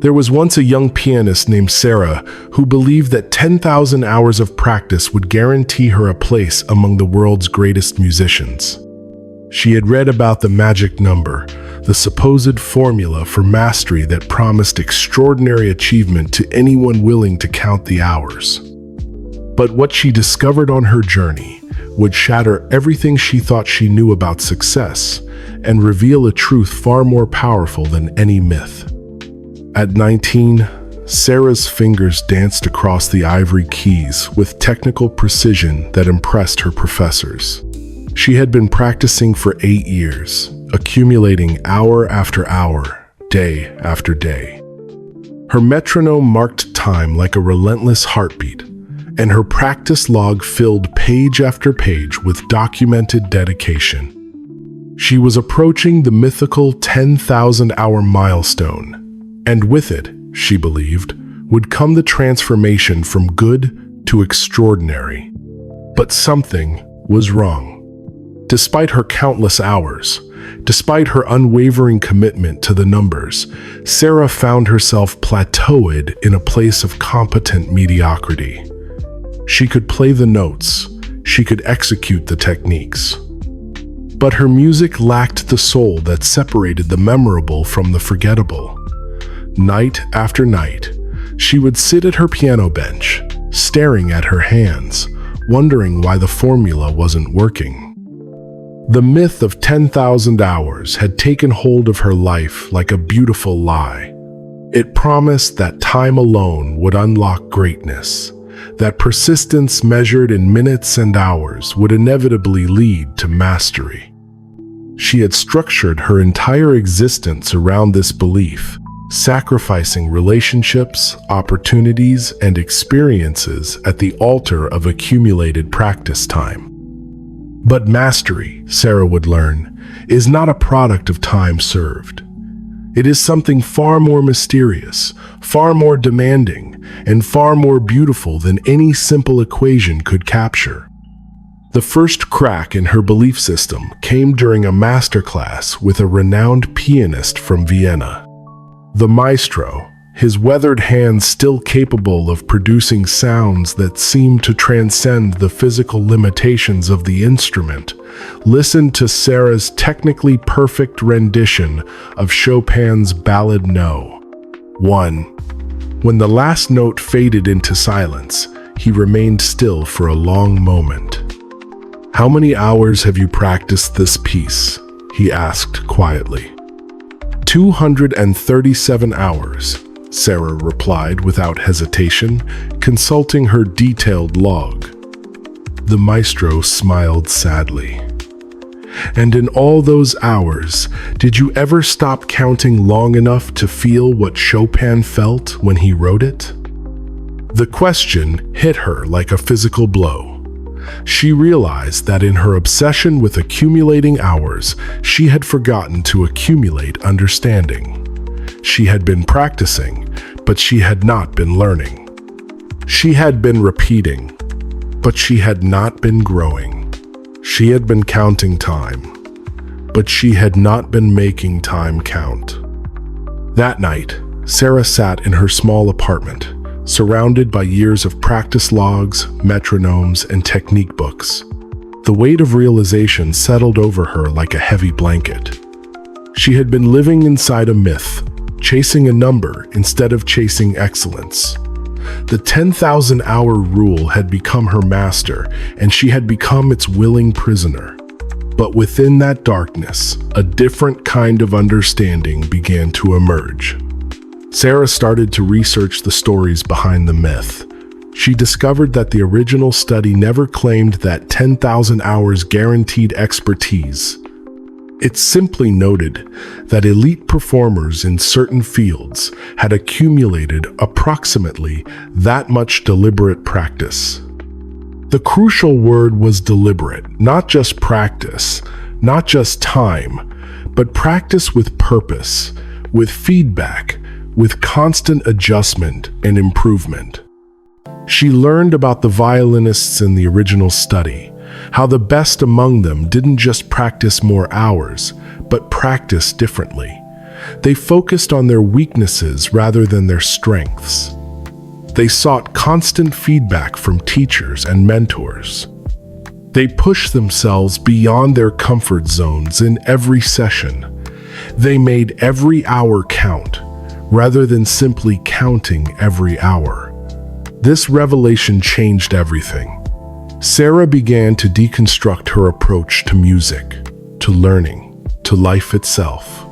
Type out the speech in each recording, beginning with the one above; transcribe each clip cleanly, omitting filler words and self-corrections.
There was once a young pianist named Sarah who believed that 10,000 hours of practice would guarantee her a place among the world's greatest musicians. She had read about the magic number, the supposed formula for mastery that promised extraordinary achievement to anyone willing to count the hours. But what she discovered on her journey would shatter everything she thought she knew about success and reveal a truth far more powerful than any myth. At 19, Sarah's fingers danced across the ivory keys with technical precision that impressed her professors. She had been practicing for 8 years, accumulating hour after hour, day after day. Her metronome marked time like a relentless heartbeat, and her practice log filled page after page with documented dedication. She was approaching the mythical 10,000-hour milestone, and with it, she believed, would come the transformation from good to extraordinary. But something was wrong. Despite her countless hours, despite her unwavering commitment to the numbers, Sarah found herself plateaued in a place of competent mediocrity. She could play the notes, she could execute the techniques. But her music lacked the soul that separated the memorable from the forgettable. Night after night, she would sit at her piano bench, staring at her hands, wondering why the formula wasn't working. The myth of 10,000 hours had taken hold of her life like a beautiful lie. It promised that time alone would unlock greatness, that persistence measured in minutes and hours would inevitably lead to mastery. She had structured her entire existence around this belief, sacrificing relationships, opportunities, and experiences at the altar of accumulated practice time. But mastery, Sarah would learn, is not a product of time served. It is something far more mysterious, far more demanding, and far more beautiful than any simple equation could capture. The first crack in her belief system came during a masterclass with a renowned pianist from Vienna. The maestro, his weathered hands still capable of producing sounds that seemed to transcend the physical limitations of the instrument, listened to Sarah's technically perfect rendition of Chopin's Ballade No. 1. When the last note faded into silence, he remained still for a long moment. "How many hours have you practiced this piece?" he asked quietly. 237 hours, Sarah replied without hesitation, consulting her detailed log. The maestro smiled sadly. "And in all those hours, did you ever stop counting long enough to feel what Chopin felt when he wrote it?" The question hit her like a physical blow. She realized that in her obsession with accumulating hours, she had forgotten to accumulate understanding. She had been practicing, but she had not been learning. She had been repeating, but she had not been growing. She had been counting time, but she had not been making time count. That night, Sarah sat in her small apartment, surrounded by years of practice logs, metronomes, and technique books. The weight of realization settled over her like a heavy blanket. She had been living inside a myth, chasing a number instead of chasing excellence. The 10,000-hour rule had become her master, and she had become its willing prisoner. But within that darkness, a different kind of understanding began to emerge. Sarah started to research the stories behind the myth. She discovered that the original study never claimed that 10,000 hours guaranteed expertise. It simply noted that elite performers in certain fields had accumulated approximately that much deliberate practice. The crucial word was deliberate, not just practice, not just time, but practice with purpose, with feedback, with constant adjustment and improvement. She learned about the violinists in the original study, how the best among them didn't just practice more hours, but practice differently. They focused on their weaknesses rather than their strengths. They sought constant feedback from teachers and mentors. They pushed themselves beyond their comfort zones in every session. They made every hour count, rather than simply counting every hour. This revelation changed everything. Sarah began to deconstruct her approach to music, to learning, to life itself.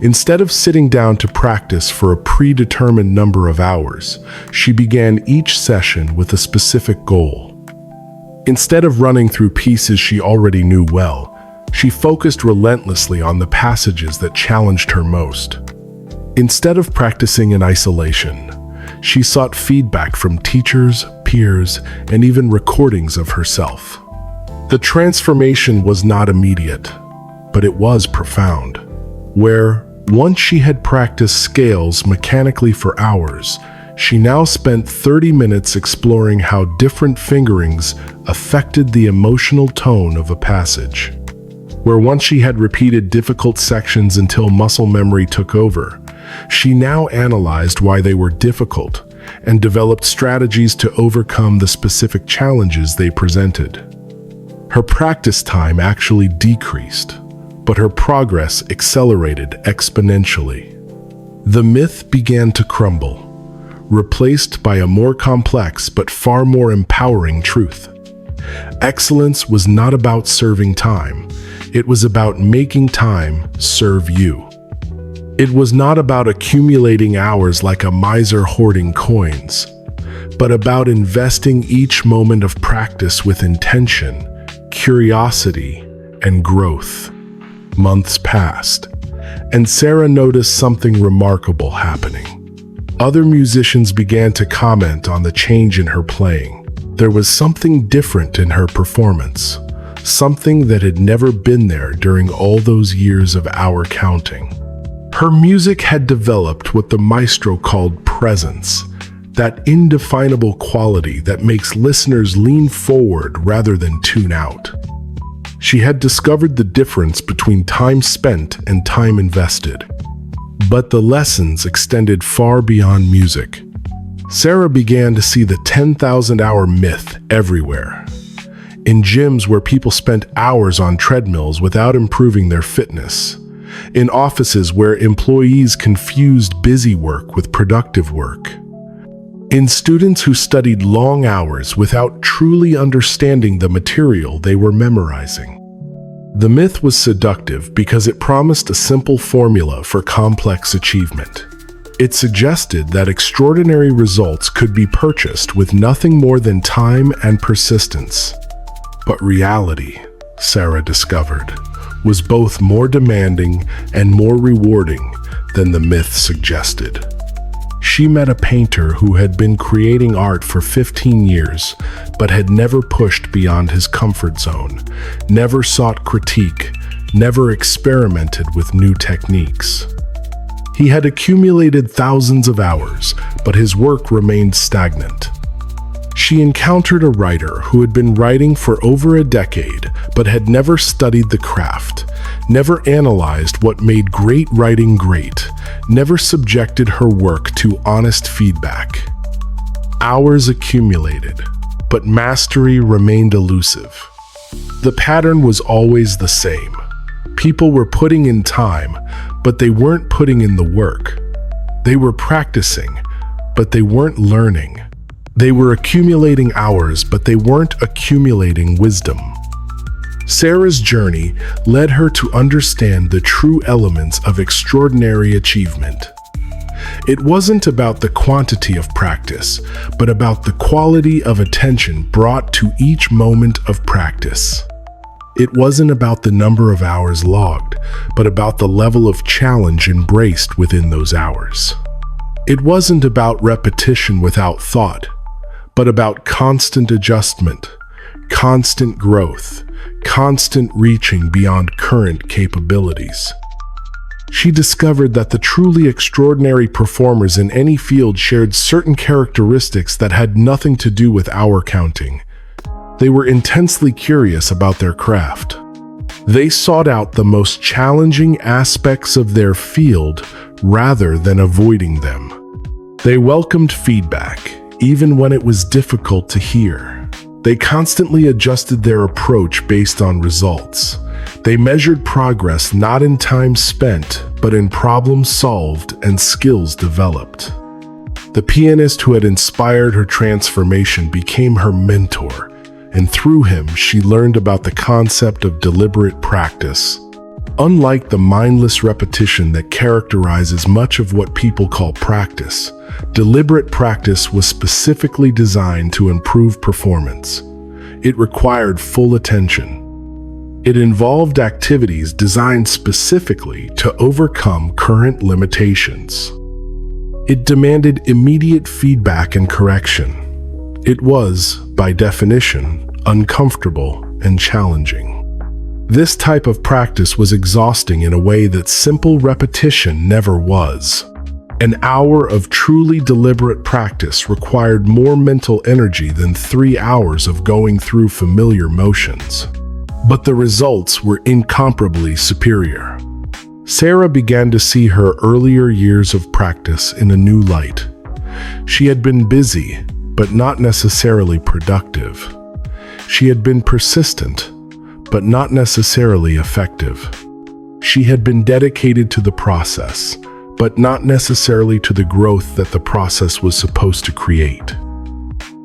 Instead of sitting down to practice for a predetermined number of hours, she began each session with a specific goal. Instead of running through pieces she already knew well, she focused relentlessly on the passages that challenged her most. Instead of practicing in isolation, she sought feedback from teachers, peers, and even recordings of herself. The transformation was not immediate, but it was profound. Where, once she had practiced scales mechanically for hours, she now spent 30 minutes exploring how different fingerings affected the emotional tone of a passage. Where once she had repeated difficult sections until muscle memory took over, she now analyzed why they were difficult and developed strategies to overcome the specific challenges they presented. Her practice time actually decreased, but her progress accelerated exponentially. The myth began to crumble, replaced by a more complex but far more empowering truth. Excellence was not about serving time. It was about making time serve you. It was not about accumulating hours like a miser hoarding coins, but about investing each moment of practice with intention, curiosity, and growth. Months passed, and Sarah noticed something remarkable happening. Other musicians began to comment on the change in her playing. There was something different in her performance, something that had never been there during all those years of hour counting. Her music had developed what the maestro called presence, that indefinable quality that makes listeners lean forward rather than tune out. She had discovered the difference between time spent and time invested. But the lessons extended far beyond music. Sarah began to see the 10,000-hour myth everywhere. In gyms where people spent hours on treadmills without improving their fitness. In offices where employees confused busy work with productive work. In students who studied long hours without truly understanding the material they were memorizing. The myth was seductive because it promised a simple formula for complex achievement. It suggested that extraordinary results could be purchased with nothing more than time and persistence. But reality, Sarah discovered, was both more demanding and more rewarding than the myth suggested. She met a painter who had been creating art for 15 years, but had never pushed beyond his comfort zone, never sought critique, never experimented with new techniques. He had accumulated thousands of hours, but his work remained stagnant. She encountered a writer who had been writing for over a decade, but had never studied the craft, never analyzed what made great writing great, never subjected her work to honest feedback. Hours accumulated, but mastery remained elusive. The pattern was always the same. People were putting in time, but they weren't putting in the work. They were practicing, but they weren't learning. They were accumulating hours, but they weren't accumulating wisdom. Sarah's journey led her to understand the true elements of extraordinary achievement. It wasn't about the quantity of practice, but about the quality of attention brought to each moment of practice. It wasn't about the number of hours logged, but about the level of challenge embraced within those hours. It wasn't about repetition without thought, but about constant adjustment, constant growth, constant reaching beyond current capabilities. She discovered that the truly extraordinary performers in any field shared certain characteristics that had nothing to do with hour counting. They were intensely curious about their craft. They sought out the most challenging aspects of their field rather than avoiding them. They welcomed feedback, even when it was difficult to hear. They constantly adjusted their approach based on results. They measured progress not in time spent, but in problems solved and skills developed. The pianist who had inspired her transformation became her mentor, and through him she learned about the concept of deliberate practice. Unlike the mindless repetition that characterizes much of what people call practice, deliberate practice was specifically designed to improve performance. It required full attention. It involved activities designed specifically to overcome current limitations. It demanded immediate feedback and correction. It was, by definition, uncomfortable and challenging. This type of practice was exhausting in a way that simple repetition never was. An hour of truly deliberate practice required more mental energy than 3 hours of going through familiar motions. But the results were incomparably superior. Sarah began to see her earlier years of practice in a new light. She had been busy, but not necessarily productive. She had been persistent, but not necessarily effective. She had been dedicated to the process, but not necessarily to the growth that the process was supposed to create.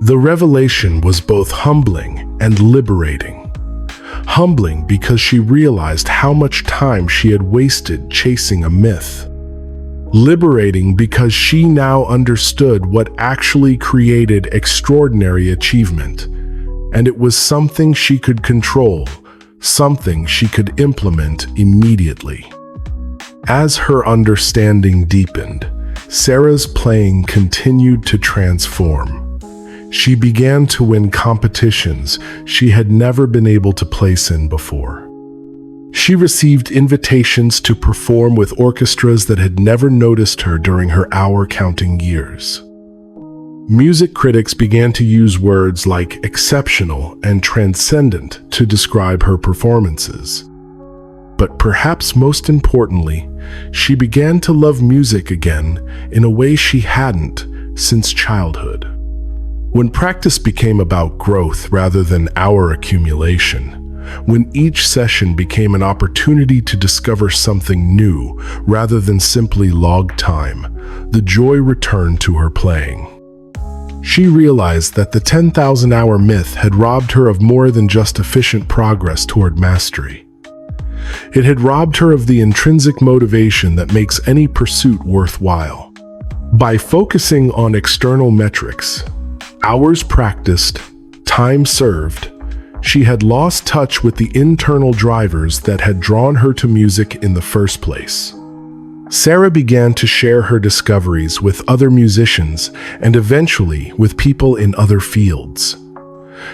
The revelation was both humbling and liberating. Humbling because she realized how much time she had wasted chasing a myth. Liberating because she now understood what actually created extraordinary achievement, and it was something she could control, something she could implement immediately. As her understanding deepened, Sarah's playing continued to transform. She began to win competitions she had never been able to place in before. She received invitations to perform with orchestras that had never noticed her during her hour-counting years. Music critics began to use words like exceptional and transcendent to describe her performances. But perhaps most importantly, she began to love music again in a way she hadn't since childhood. When practice became about growth rather than hour accumulation, when each session became an opportunity to discover something new rather than simply log time, the joy returned to her playing. She realized that the 10,000-hour myth had robbed her of more than just efficient progress toward mastery. It had robbed her of the intrinsic motivation that makes any pursuit worthwhile. By focusing on external metrics, hours practiced, time served, she had lost touch with the internal drivers that had drawn her to music in the first place. Sarah began to share her discoveries with other musicians and eventually with people in other fields.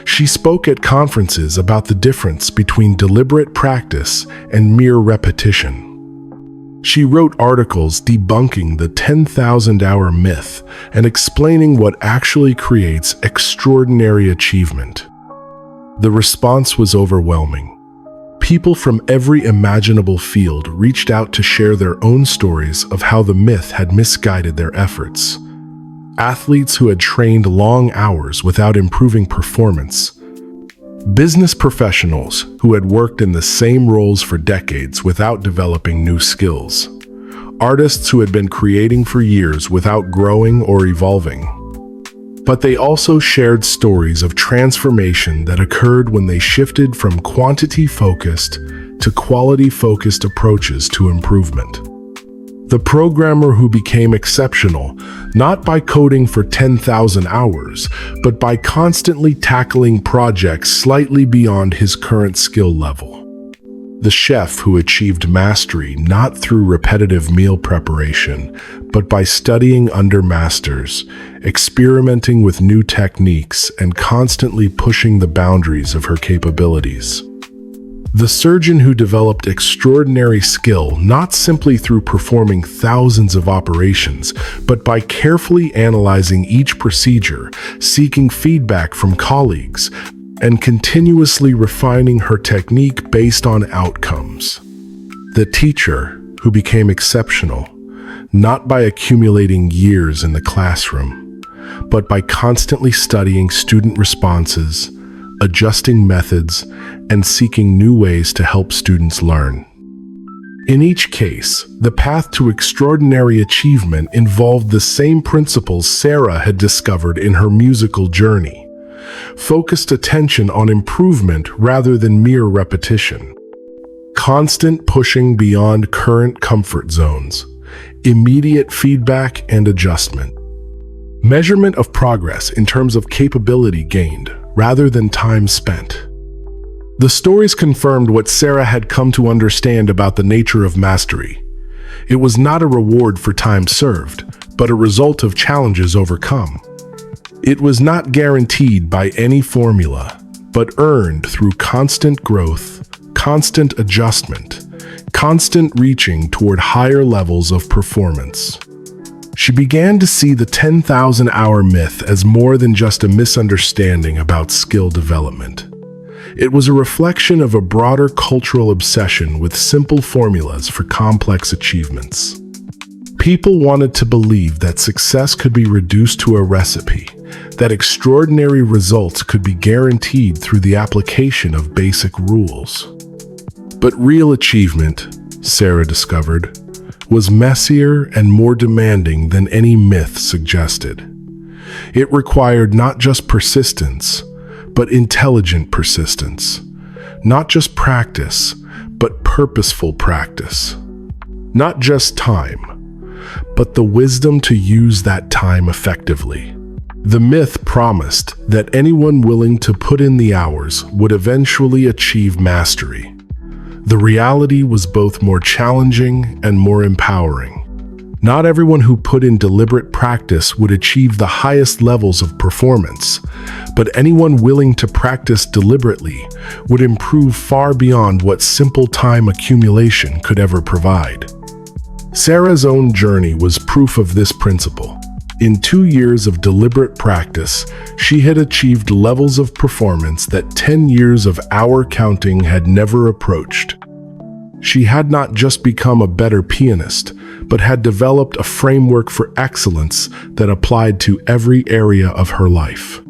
She spoke at conferences about the difference between deliberate practice and mere repetition. She wrote articles debunking the 10,000-hour myth and explaining what actually creates extraordinary achievement. The response was overwhelming. People from every imaginable field reached out to share their own stories of how the myth had misguided their efforts. Athletes who had trained long hours without improving performance. Business professionals who had worked in the same roles for decades without developing new skills. Artists who had been creating for years without growing or evolving. But they also shared stories of transformation that occurred when they shifted from quantity-focused to quality-focused approaches to improvement. The programmer who became exceptional, not by coding for 10,000 hours, but by constantly tackling projects slightly beyond his current skill level. The chef who achieved mastery not through repetitive meal preparation, but by studying under masters, experimenting with new techniques, and constantly pushing the boundaries of her capabilities. The surgeon who developed extraordinary skill not simply through performing thousands of operations, but by carefully analyzing each procedure, seeking feedback from colleagues, and continuously refining her technique based on outcomes. The teacher, who became exceptional, not by accumulating years in the classroom, but by constantly studying student responses, adjusting methods, and seeking new ways to help students learn. In each case, the path to extraordinary achievement involved the same principles Sarah had discovered in her musical journey: focused attention on improvement rather than mere repetition, constant pushing beyond current comfort zones, immediate feedback and adjustment, measurement of progress in terms of capability gained rather than time spent. The stories confirmed what Sarah had come to understand about the nature of mastery. It was not a reward for time served, but a result of challenges overcome. It was not guaranteed by any formula, but earned through constant growth, constant adjustment, constant reaching toward higher levels of performance. She began to see the 10,000-hour myth as more than just a misunderstanding about skill development. It was a reflection of a broader cultural obsession with simple formulas for complex achievements. People wanted to believe that success could be reduced to a recipe, that extraordinary results could be guaranteed through the application of basic rules. But real achievement, Sarah discovered, was messier and more demanding than any myth suggested. It required not just persistence, but intelligent persistence. Not just practice, but purposeful practice. Not just time, but the wisdom to use that time effectively. The myth promised that anyone willing to put in the hours would eventually achieve mastery. The reality was both more challenging and more empowering. Not everyone who put in deliberate practice would achieve the highest levels of performance, but anyone willing to practice deliberately would improve far beyond what simple time accumulation could ever provide. Sarah's own journey was proof of this principle. In 2 years of deliberate practice, she had achieved levels of performance that 10 years of hour counting had never approached. She had not just become a better pianist, but had developed a framework for excellence that applied to every area of her life.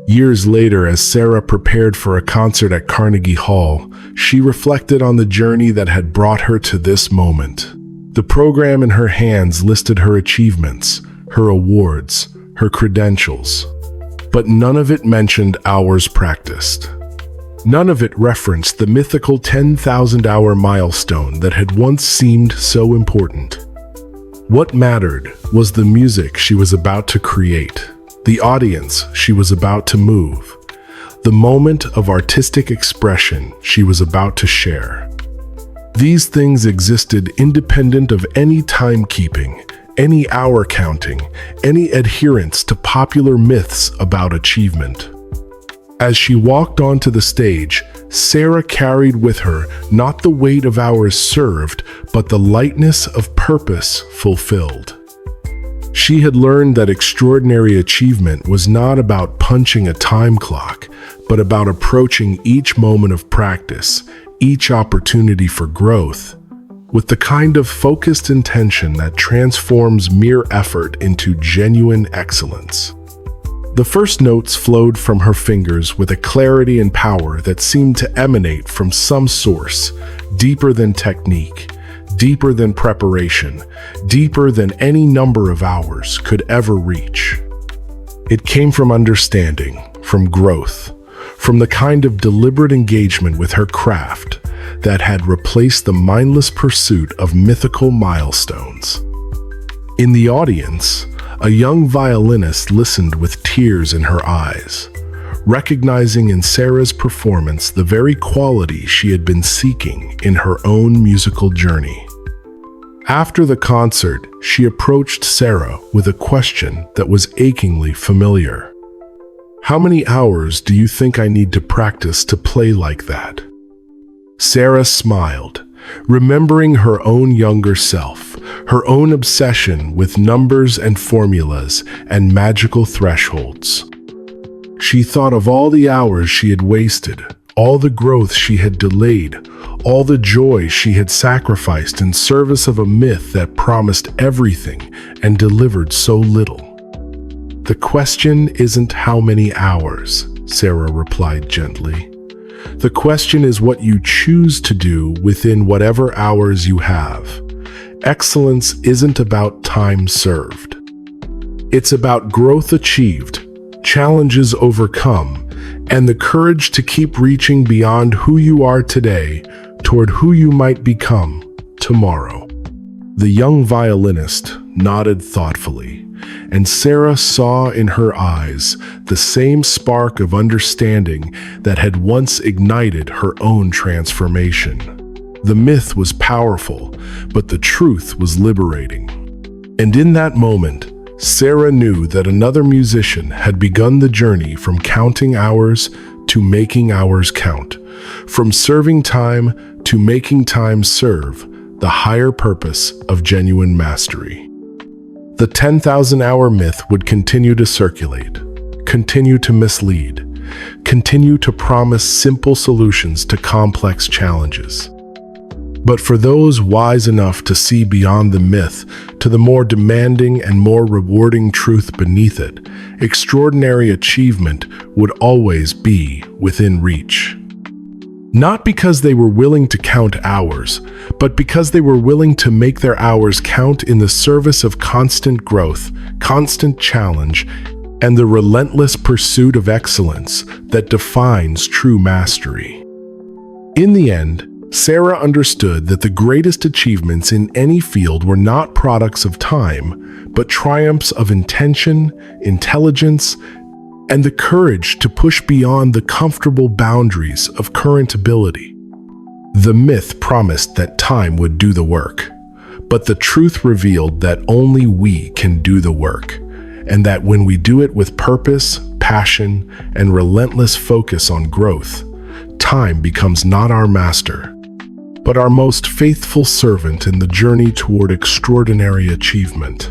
Years later, as Sarah prepared for a concert at Carnegie Hall, she reflected on the journey that had brought her to this moment. The program in her hands listed her achievements, her awards, her credentials, but none of it mentioned hours practiced. None of it referenced the mythical 10,000-hour milestone that had once seemed so important. What mattered was the music she was about to create, the audience she was about to move, the moment of artistic expression she was about to share. These things existed independent of any timekeeping, any hour counting, any adherence to popular myths about achievement. As she walked onto the stage, Sarah carried with her not the weight of hours served, but the lightness of purpose fulfilled. She had learned that extraordinary achievement was not about punching a time clock, but about approaching each moment of practice, each opportunity for growth, with the kind of focused intention that transforms mere effort into genuine excellence. The first notes flowed from her fingers with a clarity and power that seemed to emanate from some source, deeper than technique, deeper than preparation, deeper than any number of hours could ever reach. It came from understanding, from growth, from the kind of deliberate engagement with her craft that had replaced the mindless pursuit of mythical milestones. In the audience, a young violinist listened with tears in her eyes, recognizing in Sarah's performance the very quality she had been seeking in her own musical journey. After the concert, she approached Sarah with a question that was achingly familiar. "How many hours do you think I need to practice to play like that?" Sarah smiled, remembering her own younger self, her own obsession with numbers and formulas and magical thresholds. She thought of all the hours she had wasted, all the growth she had delayed, all the joy she had sacrificed in service of a myth that promised everything and delivered so little. "The question isn't how many hours," Sarah replied gently. "The question is what you choose to do within whatever hours you have. Excellence isn't about time served. It's about growth achieved, challenges overcome, and the courage to keep reaching beyond who you are today toward who you might become tomorrow." The young violinist nodded thoughtfully, and Sarah saw in her eyes the same spark of understanding that had once ignited her own transformation. The myth was powerful, but the truth was liberating. And in that moment, Sarah knew that another musician had begun the journey from counting hours to making hours count, from serving time to making time serve the higher purpose of genuine mastery. The 10,000-hour myth would continue to circulate, continue to mislead, continue to promise simple solutions to complex challenges. But for those wise enough to see beyond the myth to the more demanding and more rewarding truth beneath it, extraordinary achievement would always be within reach. Not because they were willing to count hours, but because they were willing to make their hours count in the service of constant growth, constant challenge, and the relentless pursuit of excellence that defines true mastery. In the end, Sarah understood that the greatest achievements in any field were not products of time, but triumphs of intention, intelligence, and the courage to push beyond the comfortable boundaries of current ability. The myth promised that time would do the work, but the truth revealed that only we can do the work, and that when we do it with purpose, passion, and relentless focus on growth, time becomes not our master, but our most faithful servant in the journey toward extraordinary achievement.